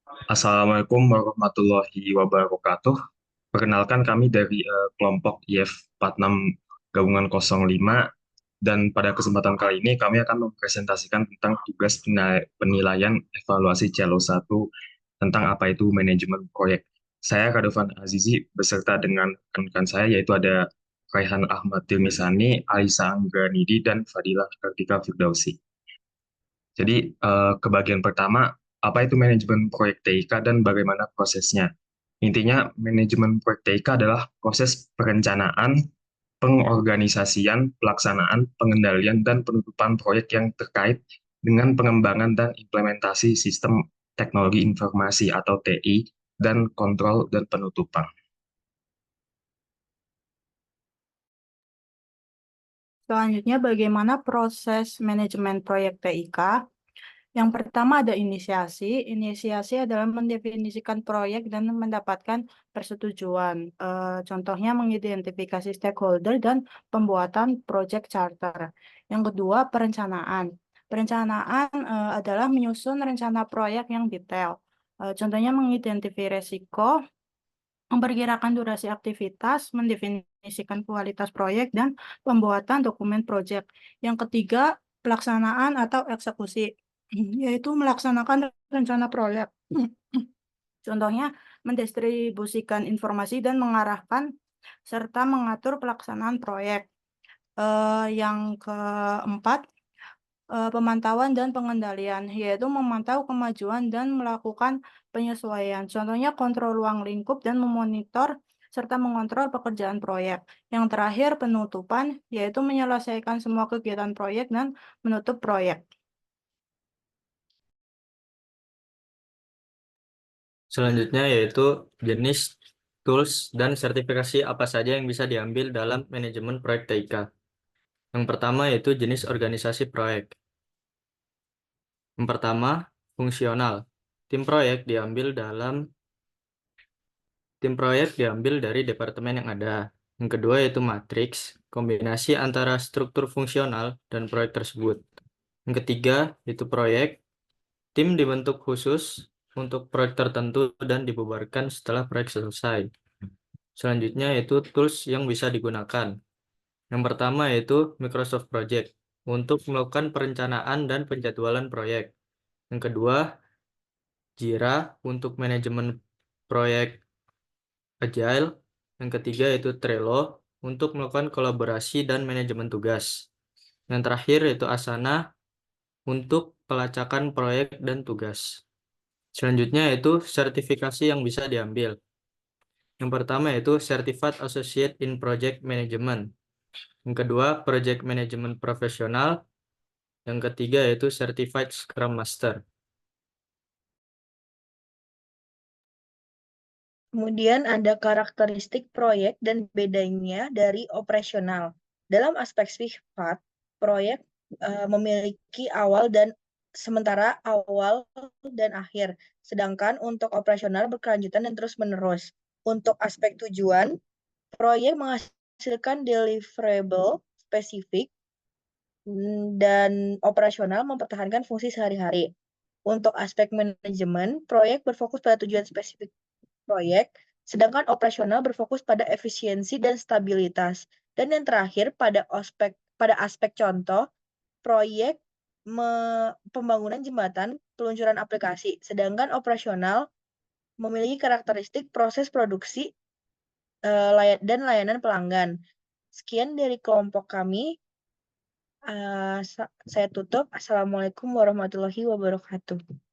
Assalamualaikum warahmatullahi wabarakatuh. Perkenalkan kami dari kelompok IF 46 Gabungan 05 dan pada kesempatan kali ini kami akan mempresentasikan tentang tugas penilaian evaluasi CLO 1 tentang apa itu manajemen proyek. Saya Radovan Azizi beserta dengan rekan-rekan saya yaitu ada Raihan Ahmad Tirmisani, Alisa Anggranidi, dan Fadilah Kartika Firdausi. Jadi, ke bagian pertama, apa itu manajemen proyek TIK dan bagaimana prosesnya? Intinya, manajemen proyek TIK adalah proses perencanaan, pengorganisasian, pelaksanaan, pengendalian, dan penutupan proyek yang terkait dengan pengembangan dan implementasi sistem teknologi informasi atau TI, dan kontrol dan penutupan. Selanjutnya, bagaimana proses manajemen proyek TIK? Yang pertama ada inisiasi. Inisiasi adalah mendefinisikan proyek dan mendapatkan persetujuan. Contohnya mengidentifikasi stakeholder dan pembuatan project charter. Yang kedua, perencanaan. Perencanaan adalah menyusun rencana proyek yang detail. Contohnya mengidentifikasi resiko, memperkirakan durasi aktivitas, mendefinisikan kualitas proyek, dan pembuatan dokumen proyek. Yang ketiga, pelaksanaan atau eksekusi, yaitu melaksanakan rencana proyek. Contohnya, mendistribusikan informasi dan mengarahkan serta mengatur pelaksanaan proyek. Yang keempat, pemantauan dan pengendalian, yaitu memantau kemajuan dan melakukan penyesuaian. Contohnya kontrol ruang lingkup dan memonitor serta mengontrol pekerjaan proyek. Yang terakhir, penutupan, yaitu menyelesaikan semua kegiatan proyek dan menutup proyek. Selanjutnya yaitu jenis, tools, dan sertifikasi apa saja yang bisa diambil dalam manajemen proyek TIK. Yang pertama yaitu jenis organisasi proyek. Yang pertama, fungsional. Tim proyek diambil dari departemen yang ada. Yang kedua yaitu matriks, kombinasi antara struktur fungsional dan proyek tersebut. Yang ketiga yaitu proyek. Tim dibentuk khusus untuk proyek tertentu dan dibubarkan setelah proyek selesai. Selanjutnya yaitu tools yang bisa digunakan. Yang pertama yaitu Microsoft Project untuk melakukan perencanaan dan penjadwalan proyek. Yang kedua, Jira untuk manajemen proyek Agile. Yang ketiga yaitu Trello untuk melakukan kolaborasi dan manajemen tugas. Yang terakhir yaitu Asana untuk pelacakan proyek dan tugas. Selanjutnya yaitu sertifikasi yang bisa diambil. Yang pertama yaitu Certified Associate in Project Management. Yang kedua, Project Management Profesional. Yang ketiga yaitu Certified Scrum Master. Kemudian ada karakteristik proyek dan bedanya dari operasional. Dalam aspek sifat, proyek memiliki awal dan sementara awal dan akhir. Sedangkan untuk operasional berkelanjutan dan terus-menerus. Untuk aspek tujuan, proyek menghasilkan deliverable spesifik dan operasional mempertahankan fungsi sehari-hari. Untuk aspek manajemen, proyek berfokus pada tujuan spesifik proyek, sedangkan operasional berfokus pada efisiensi dan stabilitas. Dan yang terakhir pada aspek contoh, proyek pembangunan jembatan, peluncuran aplikasi, sedangkan operasional memiliki karakteristik proses produksi dan layanan pelanggan. Sekian dari kelompok kami. Saya tutup. Assalamualaikum warahmatullahi wabarakatuh.